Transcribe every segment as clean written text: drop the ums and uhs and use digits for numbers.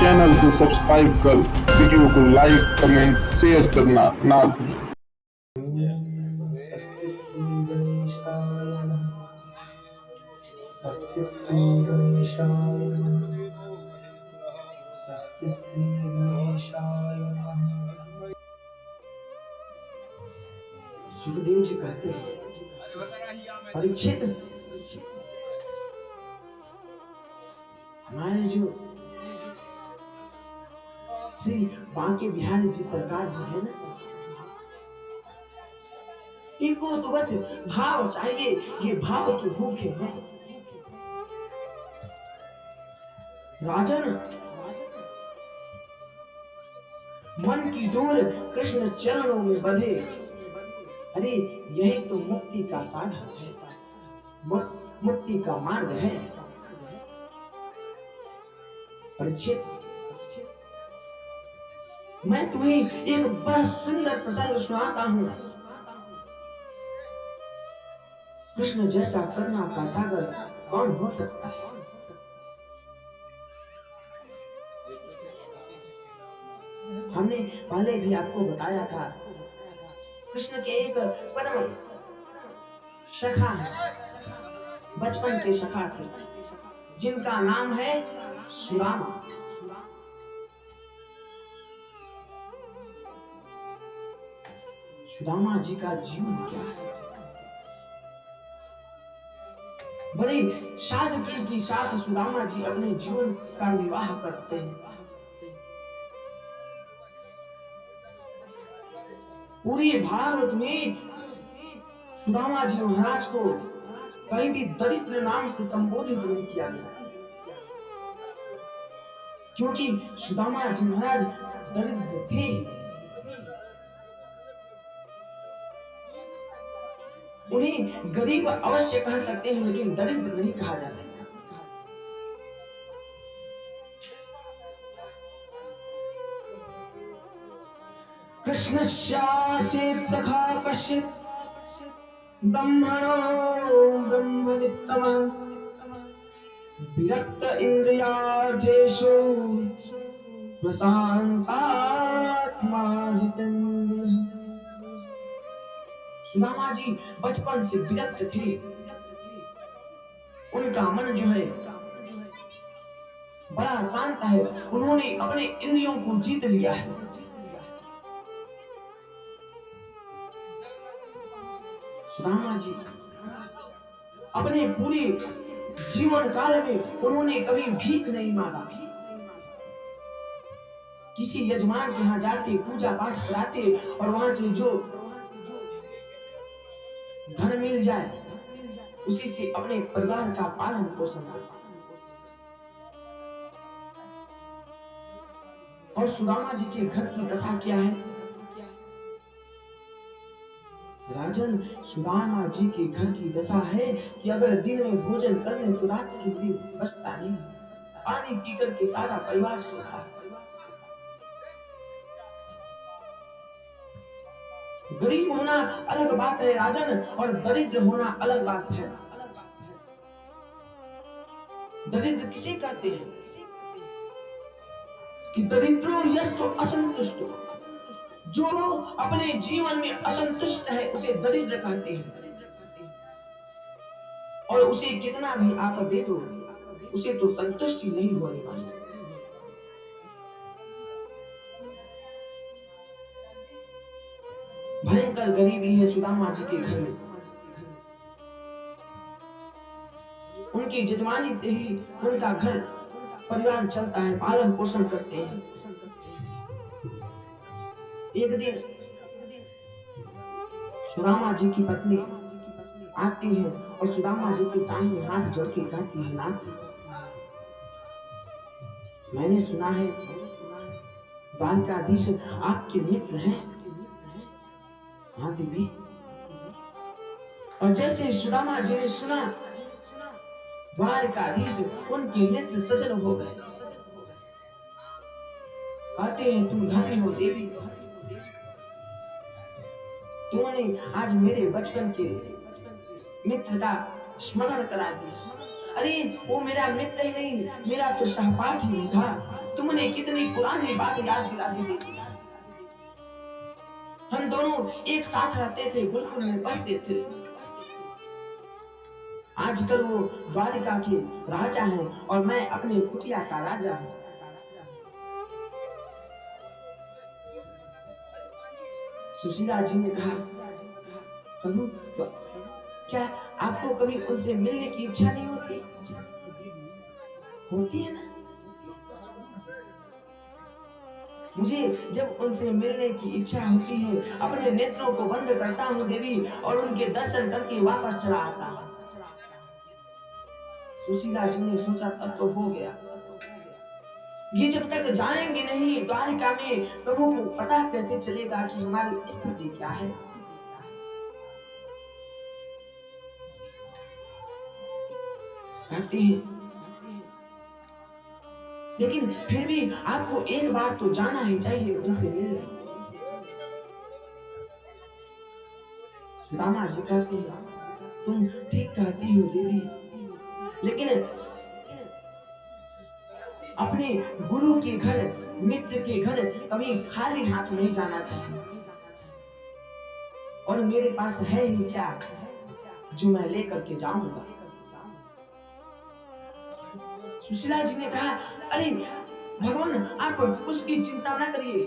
Channel को subscribe कर video को लाइक कमेंट शेयर करना ना भूलें। सुखदेव जी कहते हैं, परीक्षित, हमारे जो श्री बांके बिहारी जी सरकार जी है ना, इनको तो बस भाव चाहिए, ये भाव के भूखे हैं। राजन, मन की डोर कृष्ण चरणों में बंधे, अरे यही तो मुक्ति का साधन है, मुक्ति का मार्ग है। परीक्षित, मैं तुम्हें एक बड़ा सुंदर प्रसंग सुनाता हूं। कृष्ण जैसा करुणा का सागर कौन हो सकता है। हमने पहले भी आपको बताया था, कृष्ण के एक परम सखा है, बचपन के सखा थे, जिनका नाम है सुदामा। सुदामा जी का जीवन क्या है। बड़ी सादगी के साथ सुदामा जी अपने जीवन का निर्वाह करते हैं। पूरे भारत में सुदामा जी महाराज को कहीं भी दरिद्र नाम से संबोधित नहीं किया गया, क्योंकि सुदामा जी महाराज दरिद्र थे। उन्हें गरीब अवश्य कह सकते हैं, लेकिन दरिद्र नहीं कहा जा सकता। कृष्णस्यास्य सखा कश्चित् ब्रह्मणो ब्रह्मवित्तमः विरक्त इंद्रियार्थेषु प्रशांतात्मा जितेन्द्रियः। सुदामा जी बचपन से विरक्त थे। उनका मन जो है बड़ा शांत है, उन्होंने अपने इंद्रियों को जीत लिया है। सुदामा जी अपने पूरे जीवन काल में उन्होंने कभी भीख नहीं मांगा। किसी यजमान के यहाँ जाते, पूजा पाठ कराते और वहां से जो धन मिल जाए उसी से अपने परिवार का पालन पोषण करते। और सुदामा जी के घर की दशा क्या है राजन? सुदामा जी के घर की दशा है कि अगर दिन में भोजन करने तो रात के लिए बचता नहीं, पानी पीकर के सारा परिवार सोता है। गरीब होना अलग बात है राजन, और दरिद्र होना अलग बात है। दरिद्र किसे कहते हैं कि दरिद्रो यस्तो असंतुष्टो, जो अपने जीवन में असंतुष्ट है उसे दरिद्र कहते हैं। और उसे कितना भी आप दे दो, उसे तो संतुष्टि नहीं होने वाली। भयंकर गरीबी है सुदामा जी के घर में। उनकी जजमानी से ही उनका घर परिवार चलता है, पालन पोषण करते हैं। एक दिन सुदामा जी की पत्नी आती है और सुदामा जी के सामने हाथ जोड़ के कहती है, नाथ, मैंने सुना है द्वारकाधीश आपके मित्र हैं। हाँ देवी। और जैसे सुदामा जी ने सुना, द्वारकाधीश उनके नेत्र सजल हो गए। कहते हैं, तुम धन्य हो देवी, तुमने आज मेरे बचपन के मित्र का स्मरण करा दिया। अरे वो मेरा मित्र ही नहीं, मेरा तो सहपाठी था। तुमने कितनी पुरानी बात याद दिला दी। हम दोनों एक साथ रहते थे, गुरुकुल में पढ़ते थे। आजकल वो द्वारिका के राजा हैं और मैं अपने कुटिया का राजा हूँ। सुशीला जी ने कहा, प्रभु क्या आपको कभी उनसे मिलने की इच्छा नहीं होती? होती है ना। मुझे जब उनसे मिलने की इच्छा होती है, अपने नेत्रों को बंद करता हूँ देवी, और उनके दर्शन करके वापस चला आता हूँ। सुशीला जी ने सोचा तब तो हो गया, ये जब तक जाएंगे नहीं द्वारिका में, प्रभु को पता कैसे चलेगा कि हमारी स्थिति क्या है। कहते हैं लेकिन फिर भी आपको एक बार तो जाना ही चाहिए उनसे मिलने। रामा जी कहते हैं, तुम ठीक कहती हो देवी, लेकिन अपने गुरु के घर, मित्र के घर कभी खाली हाथ नहीं जाना चाहिए। और मेरे पास है ही क्या जो मैं लेकर के जाऊंगा। सुशीला जी ने कहा, अरे भगवान आप उसकी चिंता न करिए,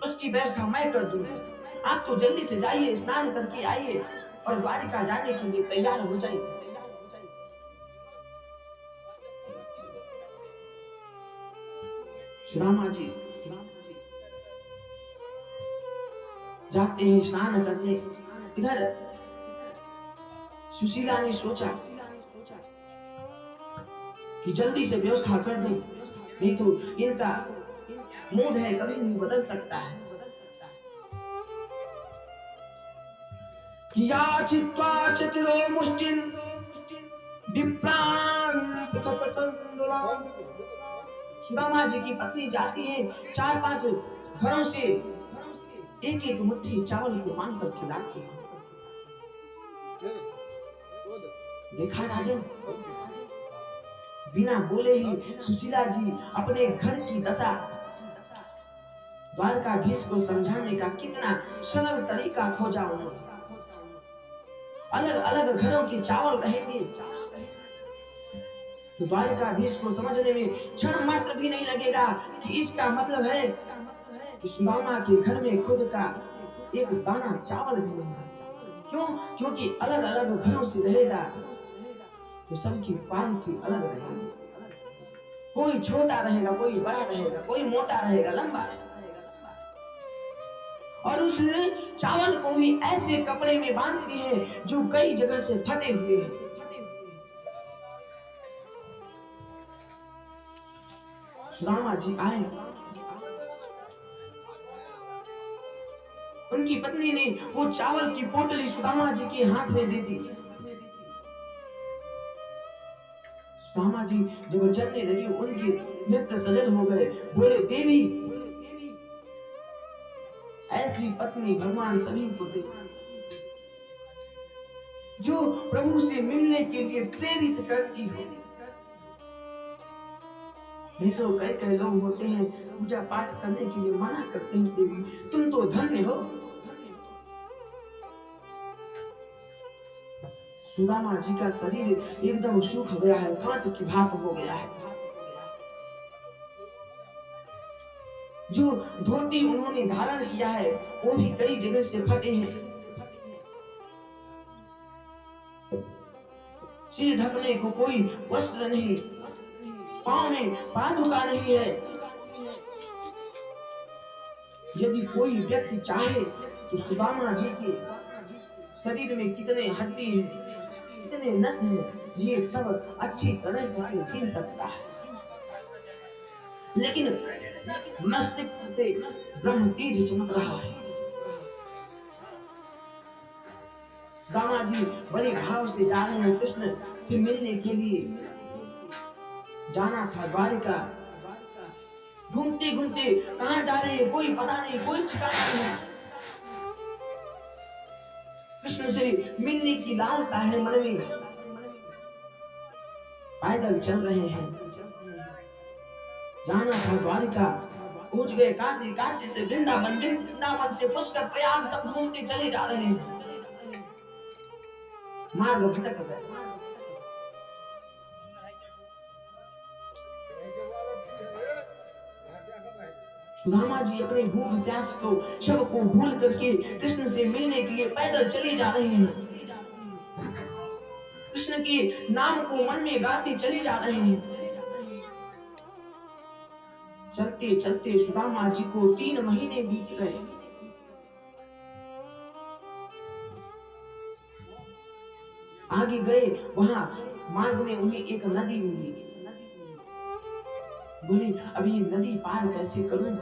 उसकी व्यवस्था मैं कर दूंगा। आप तो जल्दी से जाइए, स्नान करके आइए और द्वारिका जाने के लिए तैयार हो जाइए। सुदामा जी जाते हैं स्नान करने। इधर सुशीला ने सोचा कि जल्दी से व्यवस्था कर दे, नहीं तो इनका मूड है कभी नहीं बदल सकता है। याचित्वा चतुरो मुष्टिन विप्रान तपतंदुलान। सुदामा जी की पत्नी जाती है, 4-5 घरों से एक मुट्ठी चावल को मांग कर खिलाती है। देखा राजन, बिना बोले ही सुशीला जी अपने घर की दशा द्वारकाधीश को समझाने का कितना सरल तरीका खोजा उन्होंने। अलग अलग घरों के चावल रहेंगे तो द्वारकाधीश को समझने में क्षण मात्र भी नहीं लगेगा कि इसका मतलब है कि सुदामा के घर में खुद का एक दाना चावल भी नहीं है। क्यों? क्योंकि अलग अलग घरों से रहेगा तो सबकी पालकी अलग रहेगी। कोई छोटा रहेगा, कोई बड़ा रहेगा, कोई मोटा रहेगा, लंबा रहेगा। और उस चावल को भी ऐसे कपड़े में बांधती है जो कई जगह से फटे हुए हैं। सुदामा जी आए, उनकी पत्नी ने वो चावल की पोटली सुदामा जी के हाथ में दे दी। सुदामा जी जब चलने लगी, उनके नेत्र सजल हो गए। बोले, देवी ऐसी पत्नी भगवान सभी को दे जो प्रभु से मिलने के लिए प्रेरित करती हो। नहीं तो कई लोग होते हैं पूजा पाठ करने के लिए मना करते हैं। देवी तुम तो धन्य हो। सुदामा जी का शरीर एकदम सूख गया है, कांट की भांत हो गया है। जो धोती उन्होंने धारण किया है वो भी कई जगह से फटे हैं। सिर ढकने को कोई वस्त्र नहीं, पांव में पादुका नहीं है। यदि कोई व्यक्ति चाहे तो सुदामा जी के शरीर में कितने हड्डी हैं, कितने नस हैं, ये सब अच्छी तरह से छीन सकता है। लेकिन मस्तिष्क से ब्रह्म तेज चमक रहा है। दामा जी बड़े भाव से जा रहे हैं कृष्ण से मिलने के लिए। जाना था द्वारिका। घूमते घूमते कहाँ जा रहे हैं कोई पता नहीं, कोई ठिकाना नहीं। कृष्ण से मिलने की लालसा है मन में। पैदल चल रहे हैं। जाना था द्वारिका, पहुंच गए काशी, काशी से वृंदावन, वृंदावन से पुष्कर, प्रयाग, सब घूमते चले जा रहे हैं। मार्ग भटक गए। सुदामा जी अपने भूख प्यास को सबको भूल करके कृष्ण से मिलने के लिए पैदल चले जा रहे हैं। कृष्ण के नाम को मन में गाते चले जा रहे हैं। चलते चलते सुदामा जी को 3 महीने बीत गए। आगे गए, वहां मार्ग में उन्हें एक नदी मिली। बोले अब ये नदी पार कैसे करूं?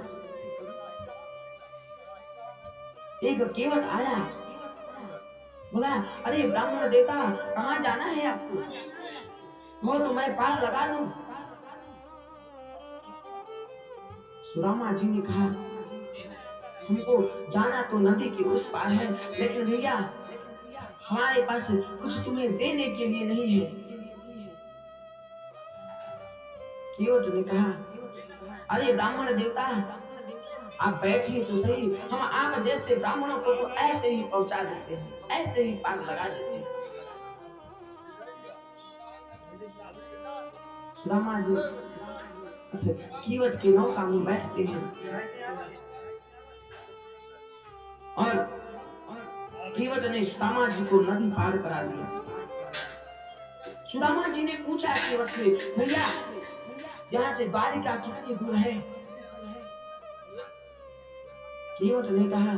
एक केवट आया, बोला अरे ब्राह्मण देवता, कहाँ जाना है आपको? वो तो मैं पार लगा लूं। सुदामा जी ने कहा हमको जाना तो नदी के उस पार है, लेकिन भैया हमारे पास कुछ तुम्हें देने के लिए नहीं है। केवट ने कहा अरे ब्राह्मण देवता, आप बैठिए तो सही, हम आप जैसे ब्राह्मणों को तो ऐसे ही पहुंचा देते हैं, ऐसे ही पार लगा देते हैं। सुदामा जी कीवट के नौका में बैठते हैं और कीवट ने सुदामा जी को नदी पार करा दिया। सुदामा जी ने पूछा कीवट से, भैया यहाँ से द्वारिका कितनी दूर है? कीवट ने कहा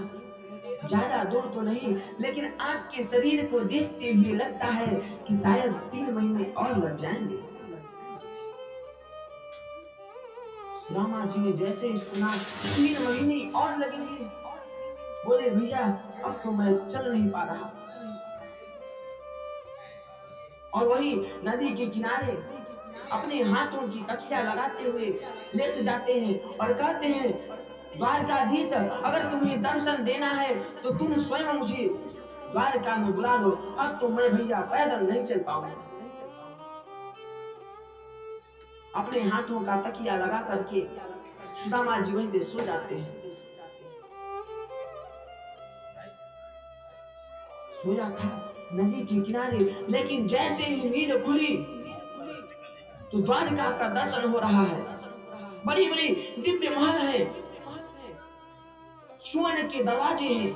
ज्यादा दूर तो नहीं, लेकिन आपके शरीर को देखते हुए लगता है कि शायद 3 महीने और लग जाएंगे। सुदामा जी ने जैसे ही सुना 3 महीने और लगेंगे, बोले भैया अब तो मैं चल नहीं पा रहा। और वही नदी के किनारे अपने हाथों की तकिया लगाते हुए लेट जाते हैं और कहते हैं द्वारकाधीश, अगर तुम्हें दर्शन देना है तो तुम स्वयं मुझे द्वारका में बुला लो, अब तो मैं भैया पैदल नहीं चल पाऊंगा। अपने हाथों का तकिया लगा करके सुदामा जी वहीं पे सो जाते हैं। सोया था नदी के किनारे, लेकिन जैसे ही नींद खुली तो द्वारिका का दर्शन हो रहा है। बड़ी बड़ी दिव्य महल है, स्वर्ण के दरवाजे हैं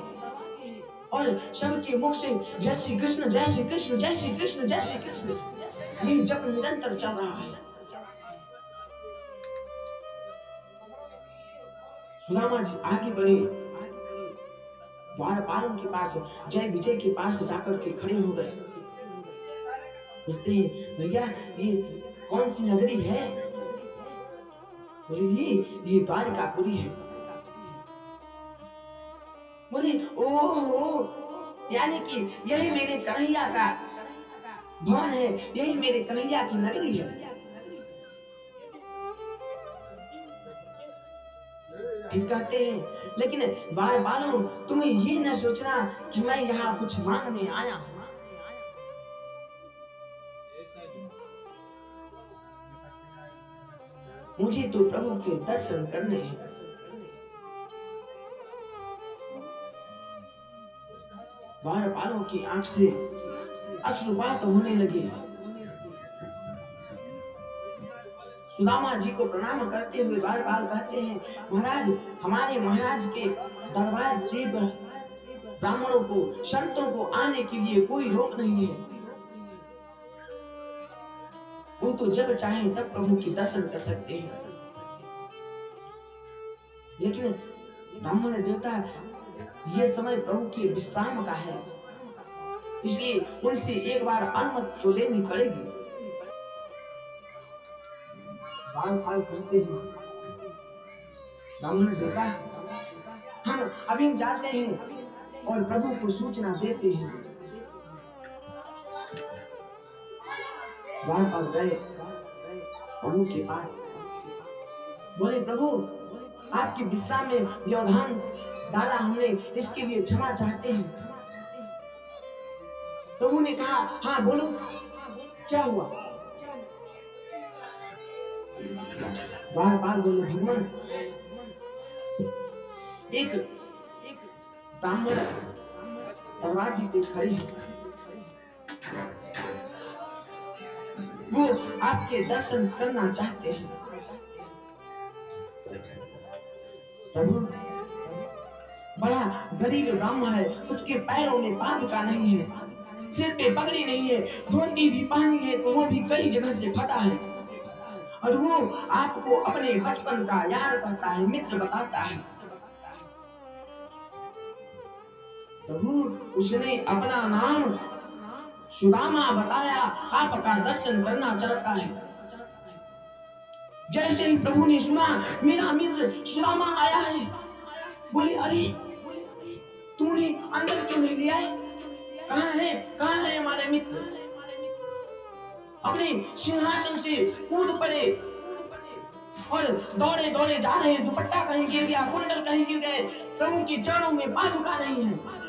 और सबके मुख से जय श्री कृष्ण, जय श्री कृष्ण, जय श्री कृष्ण, जय श्री कृष्ण, ये जप निरंतर चल रहा है। सुदामा जी आगे बढ़े, द्वारपालों के पास, जय विजय के पास जाकर के खड़े हो गए। पूछते भैया ये कौन सी नगरी है? बोले ये द्वारिकापुरी है। बोले ओहो, यानी कि यही मेरे कन्हैया का भवन है, यही मेरे कन्हैया की नगरी है। कहते हैं लेकिन बार बार तुम्हें ये न सोचना कि मैं यहाँ कुछ मांगने आया हूँ। मुझे तो प्रभु के दर्शन करने हैं। द्वारपालों की आंख से अश्रुपात होने लगे। सुदामा जी को प्रणाम करते हुए द्वारपाल कहते हैं महाराज, हमारे महाराज के दरबार से ब्राह्मणों को, संतों को आने के लिए कोई रोक नहीं है। वो तो जब चाहे तब प्रभु के दर्शन कर सकते हैं। लेकिन ब्राह्मण देवता ये समय प्रभु के विश्राम का है, इसलिए उनसे एक बार अनुमति तो लेनी पड़ेगी। कहते हैं ब्राह्मण देवता, हम अभी जाते हैं और प्रभु को सूचना देते हैं। द्वारपाल गए प्रभु के पास, बोले प्रभु आपके विश्राम में व्यवधान डाला हमने, इसके लिए क्षमा चाहते हैं। प्रभु ने कहा हाँ बोलो क्या हुआ? बार बार बोले भगवान एक ब्राह्मण दरवाजे पे खड़ी है, वो आपके दर्शन करना चाहते हैं। प्रभु बड़ा गरीब ब्राह्मण है, उसके पैरों में पादुका नहीं है, सिर पे पगड़ी नहीं है, धोती भी पहनी है तो वो भी कई जगह से फटा है, और वो आपको अपने बचपन का यार कहता है, मित्र बताता है। प्रभु उसने अपना नाम सुदामा बताया, आपका दर्शन करना चाहता है। जैसे ही प्रभु ने सुना मेरा मित्र सुदामा आया है, बोले अरे तूने अंदर क्यों नहीं लिया है? कहाँ है हमारे मित्र? अपने सिंहासन से कूद पड़े और दौड़े दौड़े जा रहे हैं। दुपट्टा कहीं गिर गया, कुंडल कहीं गिर गए, प्रभु के चरणों में पादुका नहीं है,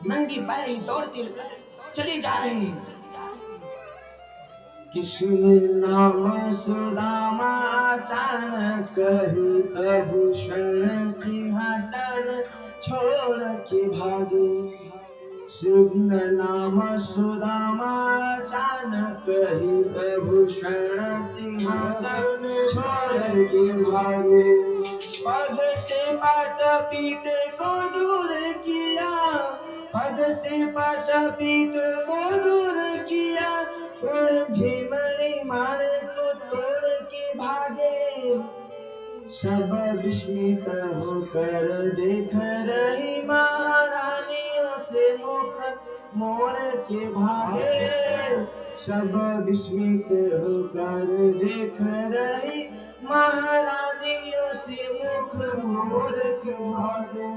नंगी पैर ही दौड़ते चले जा रहे हैं। किसने नाम सुदामा अचानक भूषण सिंहासन छोड़ के भागे। शुभ नाम सुदामा अचानक भूषण सिंहासन छोड़ के भागे। पग से पाट पीत को दूर किया, पग से पाट पीत को दूर किया, झिमरी मार को तोड़ के भागे। सब विस्मित होकर देख रही महारानियों से मुख मोड़ के भागे। सब विस्मित होकर देख रही महारानियों से मुख मोड़ के भागे।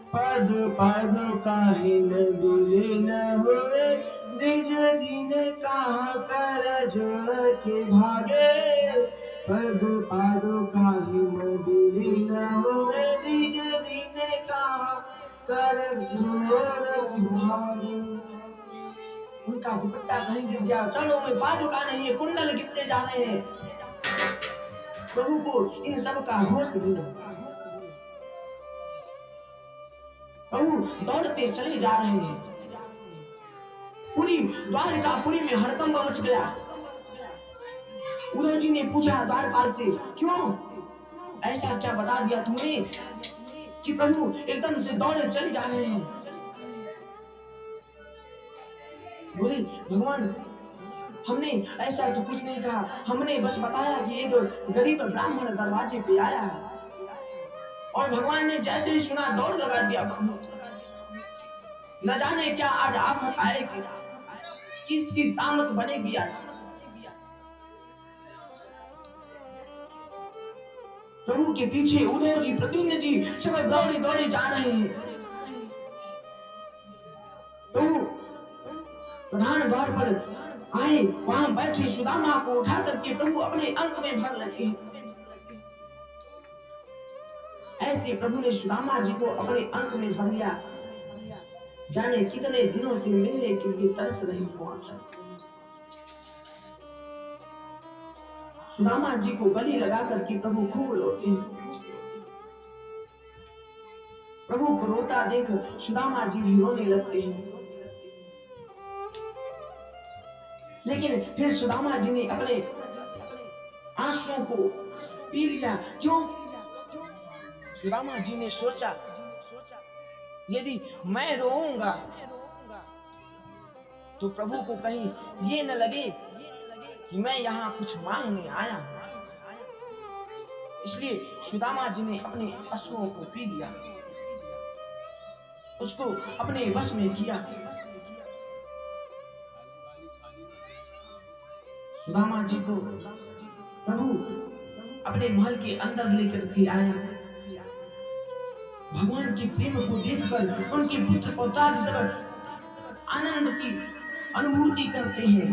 पद पद काहिन विलीन हुए, द्विज दिन कहाँ कर जोड़ के भागे। पद पद काहिन विलीन हुए, द्विज दिन कहाँ कर जोड़ के भागे। उनका दुपट्टा कहीं गिर गया, चरणों में पादुका नहीं है, कुंडल गिरते जा रहे हैं। प्रभु को इन सब का होश नहीं। प्रभु दौड़ते चले जा रहे हैं। पूरी द्वारकापुरी में हड़कंप मच गया। उद्धव जी ने पूछा द्वारपाल से, क्यों ऐसा क्या बता दिया तुमने कि प्रभु एकदम से दौड़े चले जा रहे हैं? बोले भगवान हमने ऐसा तो कुछ नहीं कहा, हमने बस बताया कि एक गरीब ब्राह्मण दरवाजे पे आया है, और भगवान ने जैसे ही सुना दौड़ लगा दिया। न जाने क्या आज आप आएगी, किसकी सामत बनेगी आज। प्रभु के पीछे उद्धव जी, प्रद्युम्न जी सब दौड़े दौड़े जा रहे हैं। प्रभु प्रधान द्वार पर आए, वहां बैठे सुदामा को उठा करके प्रभु अपने अंक में भर लगे। ऐसे प्रभु ने सुदामा जी को अपने अंक में भर लिया। जाने कितने दिनों से मिलने के लिए तरस रही हुआ। सुदामा जी को गले लगा करके प्रभु खूब रोते हैं। प्रभु को रोता देख सुदामा जी भी रोने लगते हैं। लेकिन फिर सुदामा जी ने अपने आंसुओं को पी लिया। क्यों? सुदामा जी ने सोचा, यदि मैं रोऊंगा तो प्रभु को कहीं ये न लगे कि मैं यहाँ कुछ मांगने आया हूं। इसलिए सुदामा जी ने अपने आंसुओं को पी लिया, उसको अपने वश में किया। सुदामा जी को प्रभु अपने महल के अंदर लेकर के आया। भगवान के प्रेम को देखकर उनके पुत्र पौत्राद सब आनंद की अनुभूति करते हैं।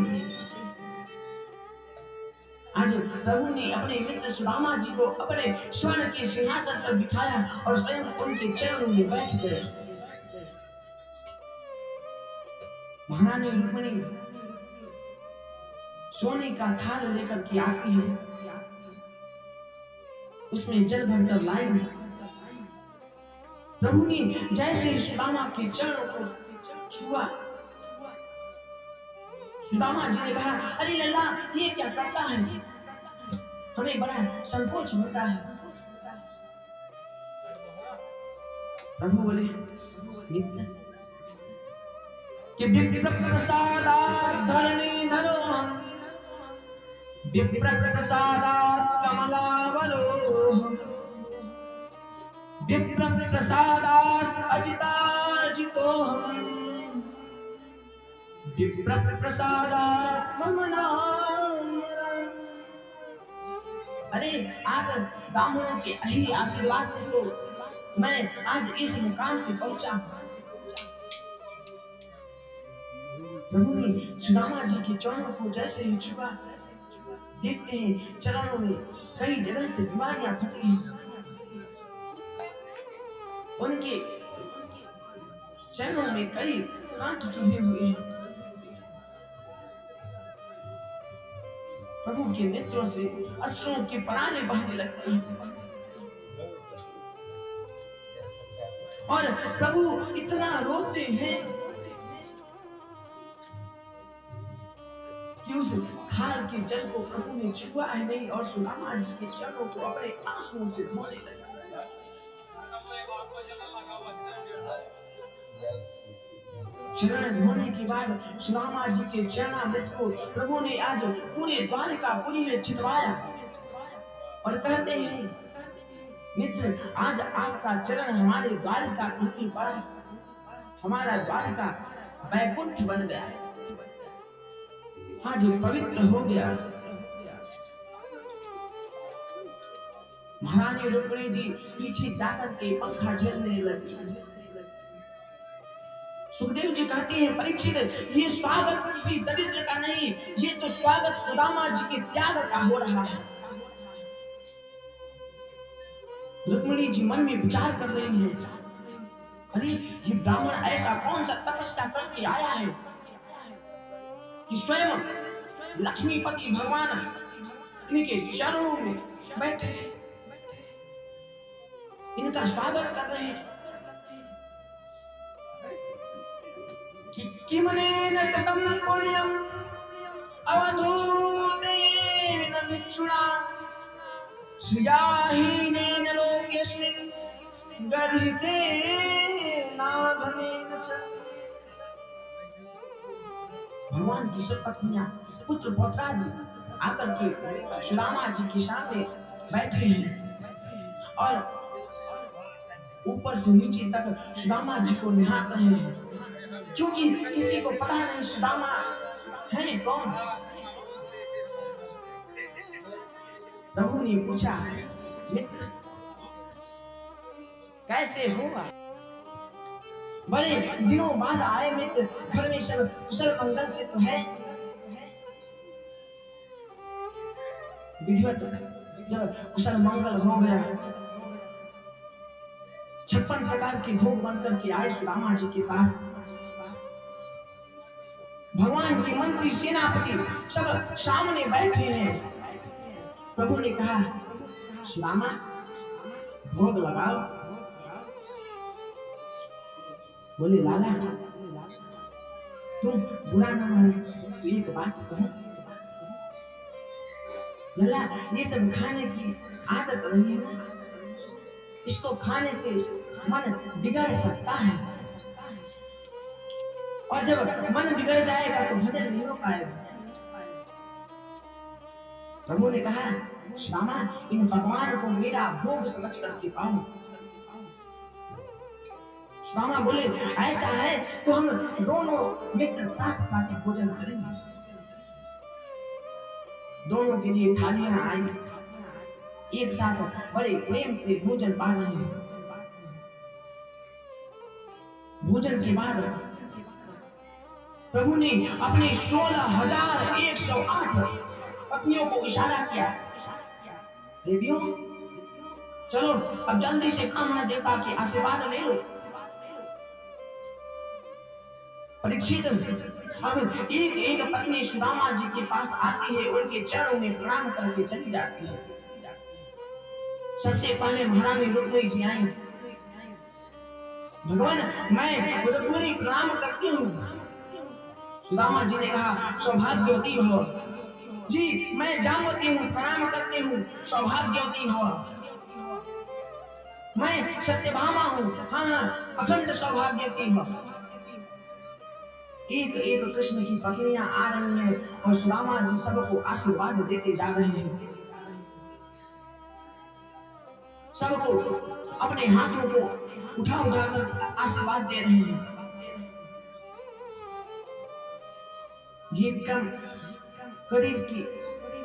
आज प्रभु ने अपने मित्र सुदामा जी को अपने स्वर्ण के सिंहासन पर बिठाया और स्वयं उनके चरणों में बैठ गए। महारानी रुक्मिणी सोने का थाल लेकर के आती है, उसमें जल भरकर लाई। प्रभु ने जैसे ही सुदामा के चरणों को छुआ, सुदामा जी ने कहा, अरे लल्ला ये क्या करता है, हमें बड़ा संकोच होता है। प्रभु बोले कि विप्र प्रसादात् धरणी धरो, विप्र प्रसादात् कमलावलो, विप्र प्रसादात् अजिताजितो, विप्र प्रसादात् मम नाम। अरे आप ब्राह्मणों के ही आशीर्वाद से तो मैं आज इस मुकाम पे पहुंचा। प्रभु ने सुदामा जी के चरणों को जैसे ही छुआ, देखते हैं चरणों में कई जगह से बीमारियां फटी हैं, उनके चरणों में कई कांट चुभे हुए हैं। प्रभु के नेत्रों से अश्रुओं के पराने बहने लगते हैं और प्रभु इतना रोते हैं कि उस खाल के जल को प्रभु ने छुआ है नहीं और सुदामा जी के चरणों को अपने आंसुओं से धोने लगा। चरण धोने के बाद सुदामा जी के चरणामृत को प्रभु ने आज पूरे द्वारकापुरी में छिटवाया और कहते हैं, मित्र आज आपका चरण हमारे द्वारकापुरी पर, हमारा द्वारका वैकुंठ बन गया, आज पवित्र हो गया। महारानी रुक्मिणी जी पीछे जाकर के पंखा झेलने लगी। सुखदेव जी कहते हैं, परीक्षित ये स्वागत किसी दरिद्र का नहीं, ये तो स्वागत सुदामा जी के त्याग का हो रहा है। रुक्मिणी जी मन में विचार कर रही है, अरे ये ब्राह्मण ऐसा कौन सा तपस्या करके आया है कि स्वयं लक्ष्मीपति भगवान इनके चरणों में बैठे इनका स्वागत कर रहे हैं। किमनेन कृतं पुण्यम् अवधूतेन विक्षुणा, श्रियाहीनेन लोकेऽस्मिन् गर्हितेनाधनेन च। भगवान की सब पत्नियां पुत्र पौत्रादि आकर के सुदामा जी के सामने बैठे हैं और ऊपर से नीचे तक सुदामा जी को निहार रहे हैं, क्योंकि किसी को पता नहीं सुदामा है कौन। प्रभु ने पूछा, मित्र कैसे होगा, बड़े दिनों बाद आए मित्र, घर में सब कुशल मंगल से तो है। विधिवत जब कुशल मंगल हो गया, 56 प्रकार के भोग बनकर के आए सुदामा जी के पास। भगवान के मंत्री सेनापति सब सामने बैठे हैं। प्रभु ने कहा, सुदामा भोग लगाओ। बोले, लाला तुम बुरा ना मानो तो एक बात कहो, लाला ये सब खाने की आदत नहीं है, इसको खाने से मन बिगड़ सकता है और जब मन बिगड़ जाएगा तो भजन नहीं हो पाएगा। प्रभु ने कहा, श्यामा इन भगवान को मेरा भोग समझ करके पाओ। श्यामा बोले, ऐसा है तो हम दोनों मित्र साथ साथ भोजन करेंगे। दोनों के लिए थालियां आई, एक साथ बड़े प्रेम से भोजन पा रहे हैं। भोजन के बाद प्रभु ने अपने 16,108 पत्नियों को इशारा किया, देवियों चलो अब जल्दी से ब्राह्मण देवता के आशीर्वाद ले लो। परीक्षित अब एक एक पत्नी सुदामा जी के पास आती है, उनके चरणों में प्रणाम करके चली जाती है। सबसे पहले महारानी रुक्मिणी जी आई। भगवान, मैं रुक्मिणी प्रणाम करती हूँ। सुदामा जी ने कहा, सौभाग्यवती हो। जी मैं जानती हूँ, प्रणाम करती हूँ, सौभाग्यवती हो। मैं सत्यभामा हूँ, हाँ अखंड सौभाग्यवती हो। एक एक कृष्ण की पत्नियां आ रही हैं और सुदामा जी सबको आशीर्वाद देते जा रहे हैं। सबको अपने हाथों को उठा उठा कर आशीर्वाद दे रहे हैं। ये क्रम करीब की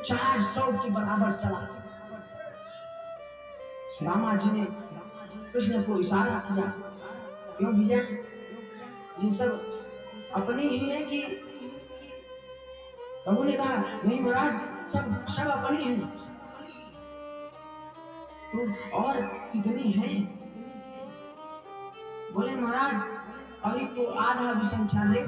400 के बराबर चला। सुदामा जी ने कृष्ण को इशारा किया, क्यों भैया ये सब अपने ही है कि? प्रभु ने कहा, नहीं महाराज सब अपने हैं। तो और कितनी है? बोले महाराज अभी तो आधा भी संख्या नहीं,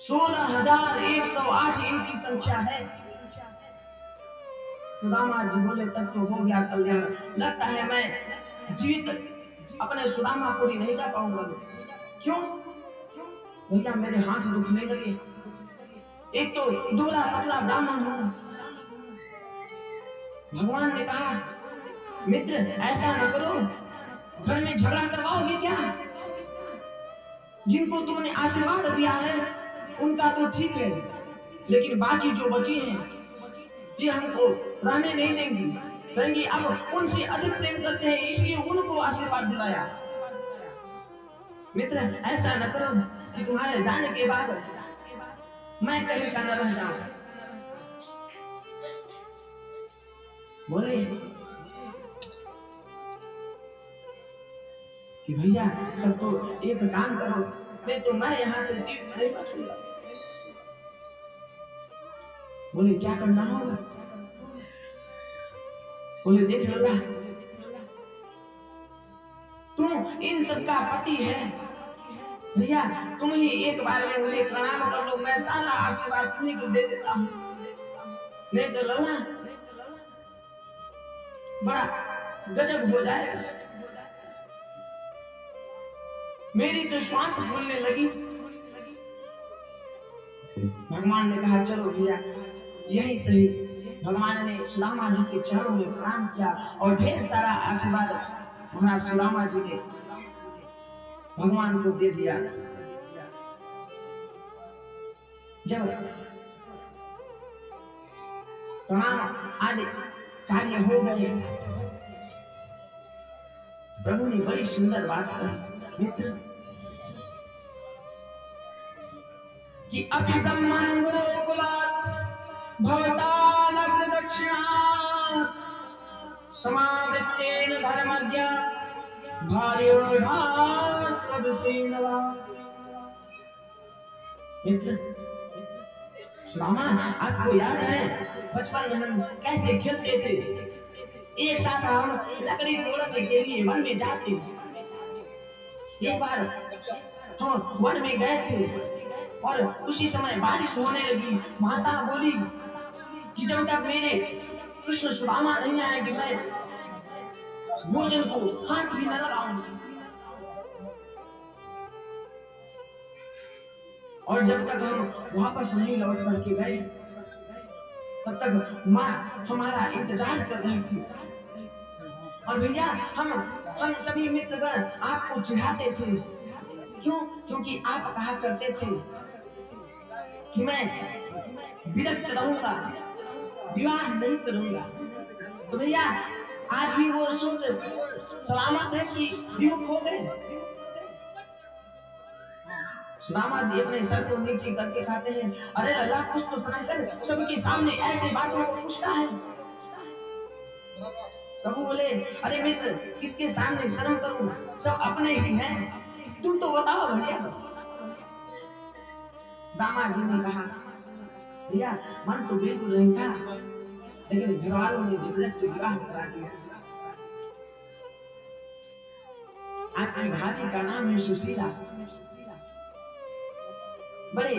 16,108 इनकी संख्या है। सुदामा जी बोले, तब तो हो गया कल्याण। लगता है मैं जीवित अपने सुदामापुरी नहीं जा पाऊंगा। क्यों भैया, मेरे हाथ दुखने लगे। एक तो दुबला पतला ब्राह्मण हूं। भगवान ने कहा, मित्र ऐसा न करो, घर में झगड़ा करवाओगे क्या? जिनको तुमने आशीर्वाद दिया है उनका तो ठीक है, लेकिन बाकी जो बची हैं ये हमको रहने नहीं देंगी। कहेंगी अब उनसे अधिक प्रेम करते हैं, इसलिए उनको आशीर्वाद दिलाया। मित्र ऐसा न करो कि तुम्हारे जाने के बाद मैं कहीं का न रह जाऊं। बोले कि भैया तब तो एक काम करो, नहीं तो मैं यहाँ से तीर्थ नहीं बचूंगा। बोले क्या करना होगा? बोले देख लल्ला, तू इन सबका पति है भैया, तुम ही एक बार में मुझे प्रणाम कर लो, मैं सारा आशीर्वाद तुम्हीं को दे देता हूँ। नहीं तो लल्ला बड़ा गजब हो जाएगा। मेरी तो श्वास फूलने लगी। भगवान ने कहा, चलो भैया यही सही। भगवान ने सुदामा जी के चरणों में प्रणाम किया और ढेर सारा आशीर्वाद महाराज सुदामा जी ने भगवान को दे दिया। जब प्रणाम आदि कार्य हो गए, प्रभु ने बड़ी सुंदर बात कही, मित्र कि अभी ब्रह्मण गुरुकुलात् भवतालग्न दक्षिणा समावृत्तेन धर्मज्ञ भार्योधात् प्रदुषेणवा। मित्र सुदामा, आपको याद है बचपन में हम कैसे खेलते थे? एक साथ हम लकड़ी तोड़ने के लिए वन में जाते। एक बार हम वन में गए थे और उसी समय बारिश होने लगी। माता बोली कि जब तक मेरे कृष्ण सुदामा नहीं आएंगे मैं भोजन को हाथ भी न लगाऊंगी। और जब तक हम वापस नहीं लौट करके गए तब तक माँ हमारा इंतजार कर रही थी। और भैया हम सभी मित्रगण आपको चिढ़ाते थे। क्यों? क्योंकि आप कहा करते थे कि मैं विरक्त रहूंगा, विवाह नहीं करूंगा। तो भैया आज भी वो सोच सलामत है कि विमुख हो गए? सुदामा जी अपने सर को नीचे करके खाते हैं। अरे लल्ला कुछ तो शर्म कर, सबके सामने ऐसे बातों को पूछता है। प्रभु बोले, अरे मित्र किसके सामने शर्म करूं, सब अपने ही हैं, तुम तो बताओ भैया। सुदामा जी ने कहा, भैया मन तो बिल्कुल नहीं था, लेकिन घर वालों ने जबरदस्ती विवाह करा दिया। आपकी भाभी का नाम है सुशीला। बड़े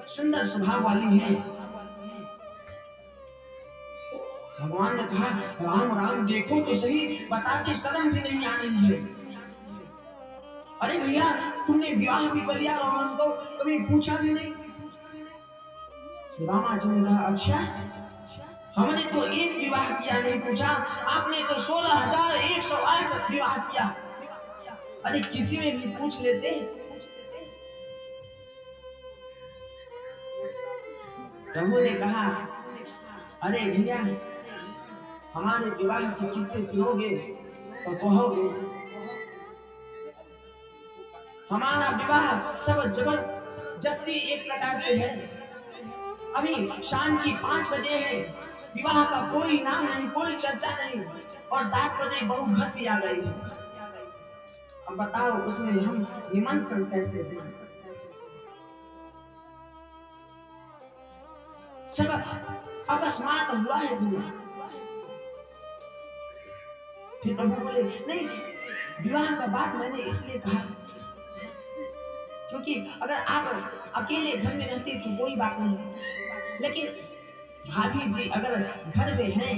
सुंदर स्वभाव वाली है। भगवान ने कहा राम राम देखो तो सही, बताते शर्म भी नहीं आ रही है। अरे भैया तुमने विवाह भी कर लिया और हमको कभी पूछा भी नहीं। रामा जी ने कहा अच्छा, हमने तो एक विवाह किया नहीं पूछा, आपने तो 16,108 विवाह किया। अरे किसी में भी पूछ लेते। प्रभु ने कहा अरे भैया हमारे विवाह के किस्से सुनोगे तो कहोगे हमारा विवाह सब जबरदस्ती एक प्रकार से है। अभी शाम की 5 बजे है, विवाह का कोई नाम नहीं, कोई चर्चा नहीं, और 7 बजे बहू घर भी आ गई। अब बताओ उसमें हम निमंत्रण कैसे दें? सब अकस्मात हुआ है भैया। फिर प्रभु बोले नहीं, विवाह का बात मैंने इसलिए कहा क्योंकि अगर आप अकेले घर में रहते तो कोई बात नहीं, लेकिन भाभी जी अगर घर में हैं,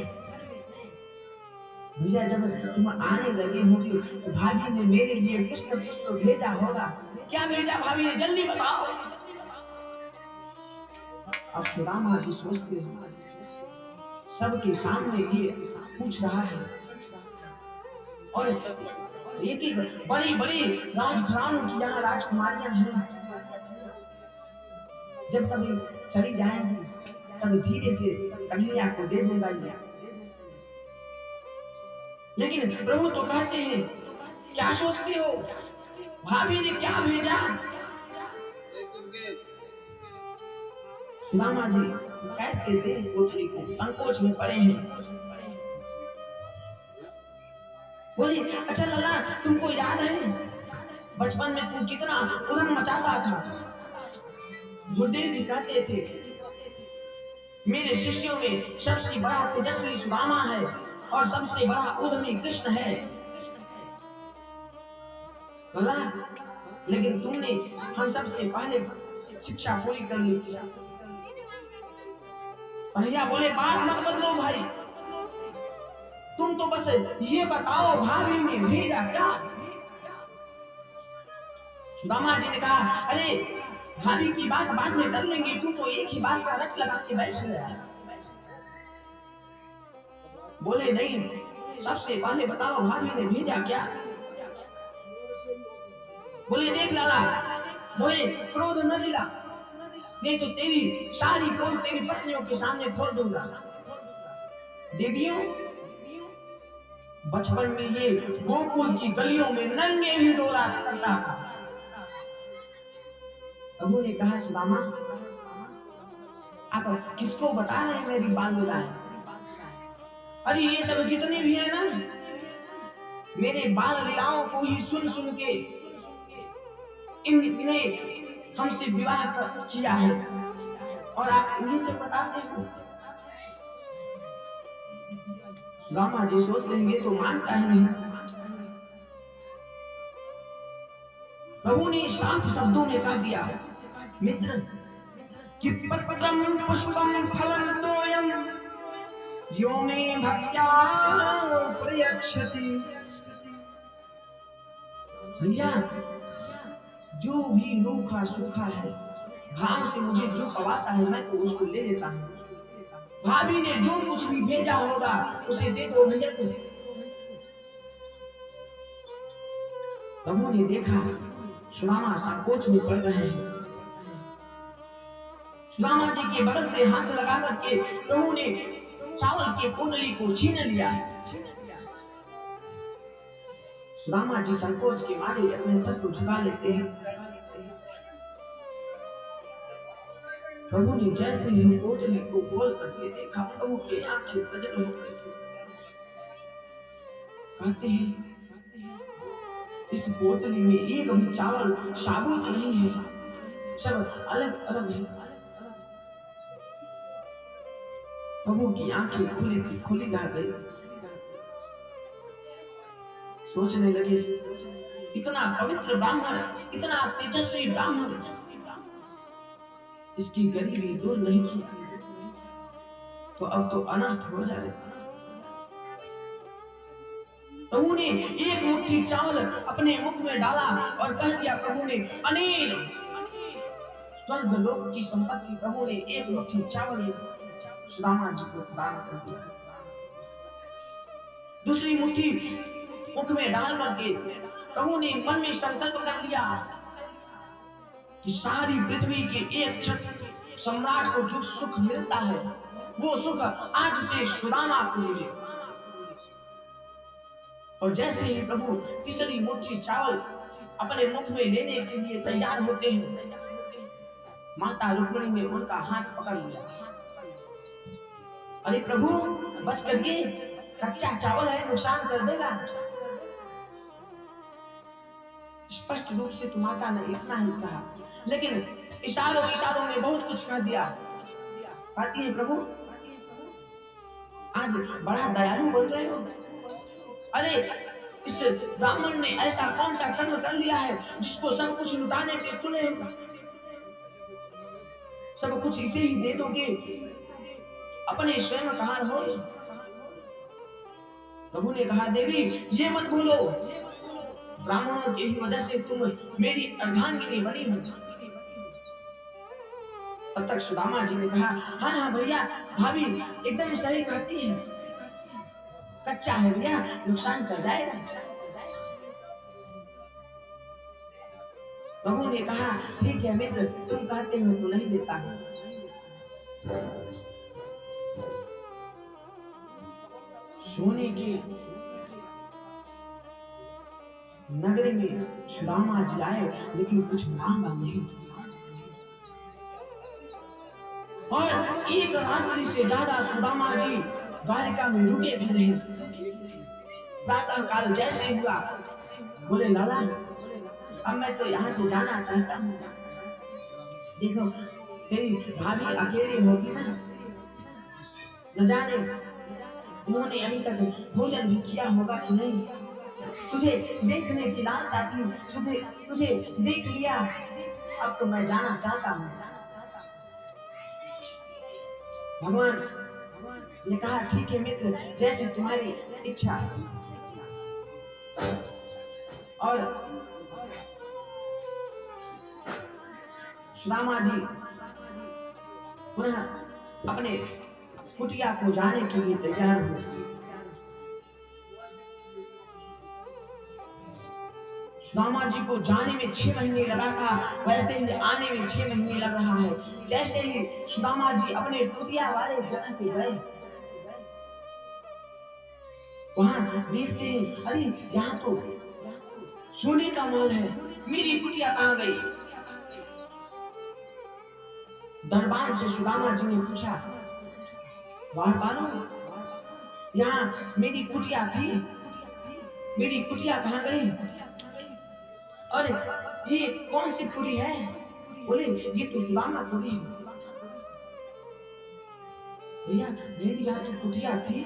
भैया जब तुम आने लगे होगे तो भाभी ने मेरे लिए कुछ न कुछ तो भेजा होगा। क्या भेजा भाभी ने, जल्दी बताओ। अब सुदामा जी सोचते हैं सबके सामने ये पूछ रहा है, और एक एक बड़ी बड़ी राजघरानों की यहाँ राजकुमारियां हैं। जब सभी चली जाएंगी तब धीरे से कन्हैया को दे देगा। लेकिन प्रभु तो कहते हैं क्या सोचते हो, भाभी ने क्या भेजा? सुदामा जी कैसे दे कोठरी को, संकोच में पड़े हैं। बोली अच्छा लला तुमको याद है बचपन में तू कितना उधम मचाता था? गुरुदेव जी कहते थे मेरे शिष्यों में सबसे बड़ा तेजस्वी सुदामा है और सबसे बड़ा उद्यमी कृष्ण है। लला लेकिन तुमने हम सबसे पहले शिक्षा पूरी कर ली। भैया बोले बात मत बदलो भाई, तुम तो बस ये बताओ भाभी ने भेजा क्या? सुदामा जी ने कहा अरे भाभी की बात बाद में कर लेंगे, तू तो एक ही बात का रट लगा के बैठ गया। बोले नहीं, सबसे पहले बताओ भाभी ने भेजा क्या? बोले देख लाला, बोले क्रोध न दिला, नहीं तो तेरी सारी पोल तेरी पत्नियों के सामने खोल दूंगा। देवियों बचपन में ये गोकुल की गलियों में नंगे ही डोला करता था। प्रभु ने कहा सुदामा आप किसको बता रहे हैं मेरी बाल लीलाएं? अरे ये सब जितने भी है ना, मेरे बाल लीलाओं को ही सुन सुन के इनने हमसे विवाह किया है और आप इन्हीं से बताते हो। रामा जी सोच लेंगे तो मानता ही नहीं। प्रभु ने शांत शब्दों में कह दिया मित्र कि पत्रम पुष्पम फलम तोयम यो मे भक्त्या प्रयच्छति। भैया जो भी रूखा सूखा है, घाम से मुझे जो पवाता है मैं तो उसको ले लेता हूँ। भाभी ने जो कुछ भी भेजा होगा उसे दे दो भैया को। प्रभु ने देखा सुदामा संकोच में पड़ रहे हैं। सुदामा जी के बगल से हाथ लगा करके प्रभु ने चावल के पोटली को छीन लिया। सुदामा जी संकोच के मारे अपने सर को झुका लेते हैं। प्रभु ने जैसे ही पोटली को खोल करके देखा, प्रभु की आंखें सजल हो गई। कहते हैं इस पोटली में एक भी चावल साबुत नहीं है, सब अलग अलग है। प्रभु की आंखें खुली रह गई। सोचने लगे इतना पवित्र ब्राह्मण, इतना तेजस्वी ब्राह्मण इसकी गरीबी दूर नहीं की तो अब तो अनर्थ हो जाएगा। प्रभु ने एक मुट्ठी चावल अपने मुख में डाला और कह दिया, प्रभु ने अनिल स्वर्ग लोक की संपत्ति, प्रभु ने एक मुट्ठी चावल सुदामा जी को दान कर दिया। दूसरी मुट्ठी मुख में डाल करके प्रभु ने मन में संकल्प कर लिया कि सारी पृथ्वी के एक छठ सम्राट को जो सुख मिलता है वो सुख आज से सुदामा को मिले। और जैसे ही प्रभु तीसरी मुट्ठी चावल अपने मुख में लेने के लिए तैयार होते हैं, माता रुक्मिणी ने उनका हाथ पकड़ लिया। अरे प्रभु बच करिए, कच्चा चावल है, नुकसान कर देगा। स्पष्ट रूप से तो माता ने इतना ही कहा, लेकिन इशारों इशारों में बहुत कुछ कह दिया। कहती है, प्रभु आज बड़ा दयालु बन रहे हो। अरे इस ब्राह्मण ने ऐसा कौन सा कर्म कर लिया है जिसको सब कुछ लुटाने पे तुले, सब कुछ इसे ही दे दोगे, अपने स्वयं कहाँ हो। प्रभु ने कहा, देवी ये मत भूलो, ब्राह्मणों की वजह से तुम मेरी अर्धांगिनी बनी हो। तब तक सुदामा जी ने कहा, हाँ हाँ भैया, भाभी एकदम सही कहती है, कच्चा है भैया, नुकसान कर जाएगा। प्रभु ने कहा, ठीक है मित्र, तुम कहते हो तो नहीं देता हूं। सोने के नगरी में सुदामा जी आए, लेकिन कुछ मांगा नहीं और एक रात्रि से ज्यादा सुदामा जी द्वारिका में रुके भी नहीं। प्रातः काल जैसे हुआ, बोले लाला अब मैं तो यहाँ से जाना चाहता हूँ। देखो तेरी भाभी अकेली होगी ना, न जाने उन्होंने अभी तक भोजन भी किया होगा कि नहीं। तुझे देखने की लालसा थी, तुझे देख लिया, अब तो मैं जाना चाहता हूँ। भगवान ने कहा, ठीक है मित्र, जैसे तुम्हारी इच्छा। और सुदामा जी पुनः अपने कुटिया को जाने के लिए तैयार हुए। सुदामा जी को जाने में 6 महीने लगा था, वैसे ही आने में 6 महीने लग रहा है। जैसे ही सुदामा जी अपने कुटिया वाले जगह पे गए, वहां देखते हैं, अरे यहाँ तो सोने का महल है, मेरी कुटिया कहाँ गई। दरबार से सुदामा जी ने पूछा, वारपालो यहाँ मेरी कुटिया थी, मेरी कुटिया कहाँ गई। अरे ये कौन सी कुटी है। बोले ये तो सुदामा कुटी है। भैया मेरी यहाँ तो कुटिया थी।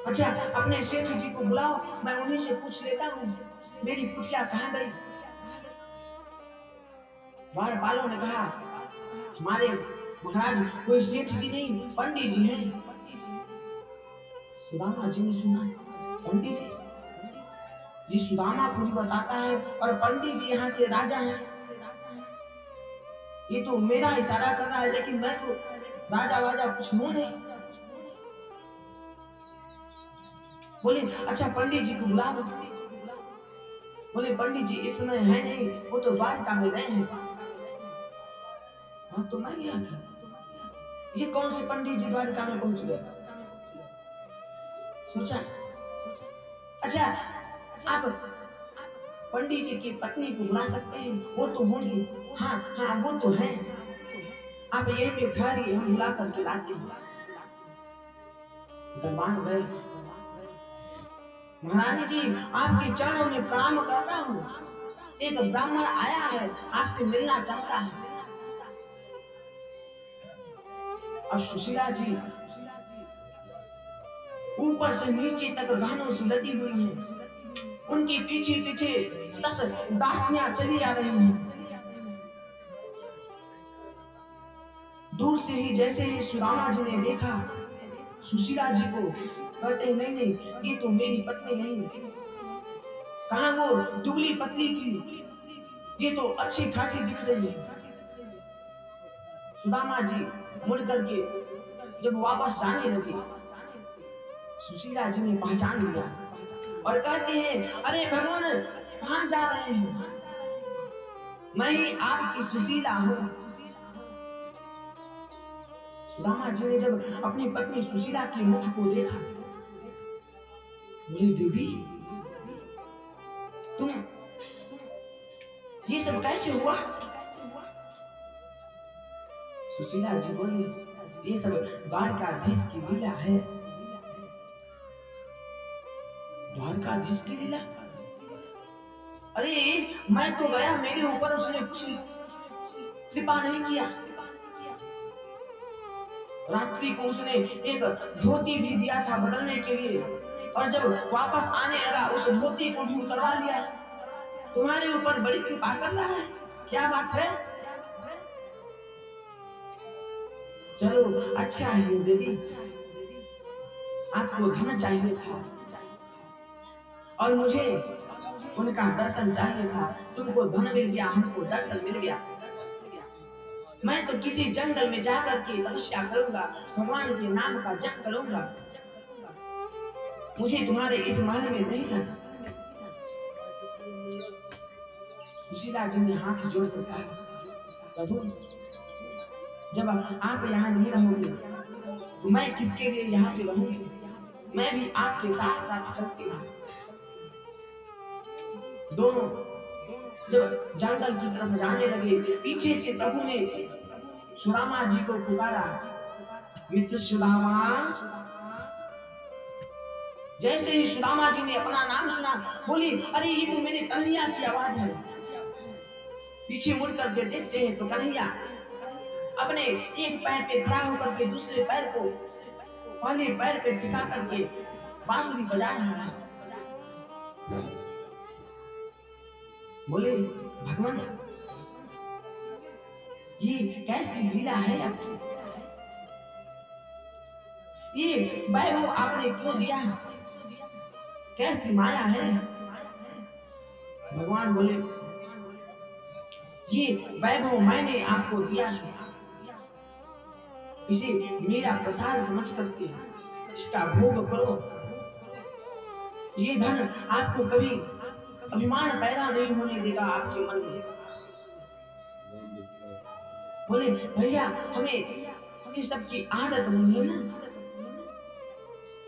अच्छा अपने सेठ जी को बुलाओ, मैं उन्हीं से पूछ लेता हूँ मेरी कुटिया कहाँ गई। वारपालों ने कहा, हमारे महाराज कोई सेठ जी नहीं, पंडित जी हैं। सुदामा जी ने सुना, पंडित जी, ये सुदामा पुरी बताता है और पंडित जी यहाँ के राजा हैं। ये तो मेरा इशारा कर रहा है, लेकिन मैं तो राजा वाजा कुछ हूं नहीं। बोले अच्छा पंडित जी को बुला दो। बोले पंडित जी इस समय है नहीं, वो तो द्वारका में गए हैं। हाँ तो मैं गया था, ये कौन से पंडित जी द्वारका में पहुंच गए। सोचा अच्छा आप पंडित जी की पत्नी को बुला सकते हैं, वो तो होंगी। हाँ हाँ वो तो है, आप यही पे ठहरिए, हम बुला करके लाते हैं। दरबार गए, महारानी जी आपके चरणों में प्रणाम करता हूँ, एक ब्राह्मण आया है आपसे मिलना चाहता है। अब सुशीला जी ऊपर से नीचे तक गहनों से लदी हुई है, उनके पीछे पीछे 10 दासियां चली आ रही हैं। से ही जैसे ही सुदामा जी ने देखा सुशीला जी को, कहते नहीं नहीं, ये तो मेरी पत्नी नहीं, कहाँ वो दुबली पतली थी, ये तो अच्छी खासी दिख रही है। सुदामा जी मुड़ करके जब वापस जाने लगे, सुशीला जी ने पहचान लिया और कहते हैं, अरे भगवान कहाँ जा रहे हैं? मैं ही आपकी सुशीला हूँ। सुदामा जी ने जब अपनी पत्नी सुशीला के मुख को देखा, बोले देवी तुम ये सब कैसे हुआ? सुशीला जी बोली, ये सब द्वारकाधीश की लीला है। द्वारकाधीश की लीला? अरे मैं तो गया, मेरे ऊपर उसने कुछ कृपा नहीं किया। रात्रि को उसने एक धोती भी दिया था बदलने के लिए, और जब वापस आने लगा उस धोती को भी उतरवा लिया। तुम्हारे ऊपर बड़ी कृपा कर रहा है, क्या बात है? चलो अच्छा है देवी, आपको धन चाहिए था और मुझे उनका दर्शन चाहिए था। तुमको धन मिल गया, हमको दर्शन मिल गया। मैं तो किसी जंगल में जाकर के तपस्या करूंगा, भगवान के नाम का जप करूंगा, मुझे तुम्हारे इस महल में नहीं रहना। सुशीला जी ने हाथ जोड़कर कहा, प्रभु जब आप यहाँ नहीं रहोगे तो मैं किसके लिए यहाँ पे रहूंगी? मैं भी आपके साथ साथ चलती हूँ। दोनों जब जंगल की तरफ जाने लगे, पीछे से प्रभु ने सुदामा जी को पुकारा, मित्र सुदामा। जैसे ही सुदामा जी ने अपना नाम सुना, बोली, अरे ये तो मेरे कन्हैया की आवाज है। पीछे मुड़ करके देखते हैं तो कन्हैया अपने एक पैर पे खड़ा होकर के दूसरे पैर को पहले पैर पे टिका करके बांसुरी बजा रहा है। बोले, भगवान ये कैसी लीला है आपकी? ये वैभव आपने क्यों दिया? कैसी माया है? भगवान बोले, ये वैभव मैंने आपको दिया है, इसे मेरा प्रसाद समझ करके इसका भोग करो। ये धन आपको कभी अभिमान पैदा नहीं होने देगा आपके मन में। बोले, भैया हमें सबकी आदत नहीं है ना,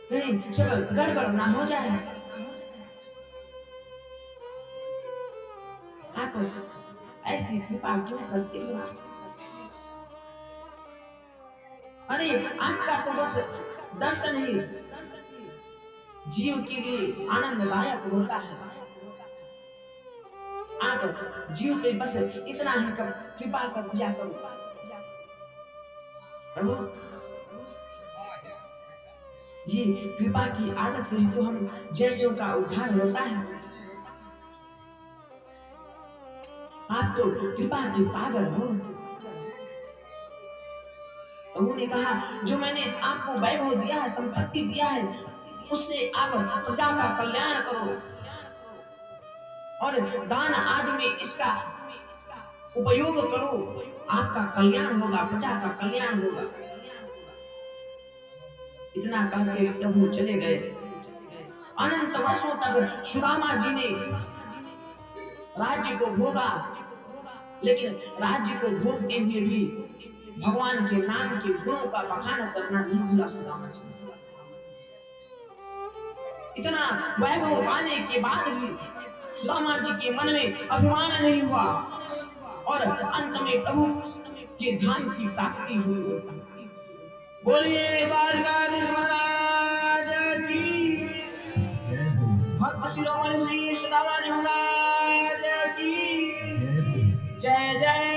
कहीं सब गड़बड़ ना हो जाए। आप ऐसी कृपा क्यों करते हो? अरे आपका तो बस दर्शन ही जीव के लिए आनंददायक होता है। आप जीव पे बस इतना ही कृपा कर दिया करो। प्रभु ये कृपा की आदत से ही तो हम जैसों का उद्धार होता है। आप तो कृपा के सागर हो। प्रभु ने कहा, जो मैंने आपको वैभव दिया है, संपत्ति दिया है, उससे आप प्रजा का कल्याण करो और दान आदि में इसका उपयोग करो। आपका कल्याण होगा, प्रजा का कल्याण होगा। इतना कहकर प्रभु चले गए। अनंत वर्षों तक सुदामा जी ने राज्य को भोगा, लेकिन राज्य को भोगते हुए भी भगवान के नाम के गुणों का बखान करना नहीं भूला सुदामा जी। इतना वैभव पाने के बाद भी सुदामा जी के मन में अभिमान नहीं हुआ और अंत में प्रभु के धाम की प्राप्ति हुई। बोलिए द्वारकाधीश महाराज की, भक्त शिरोमणि श्री सुदामा जी महाराज की जय जय।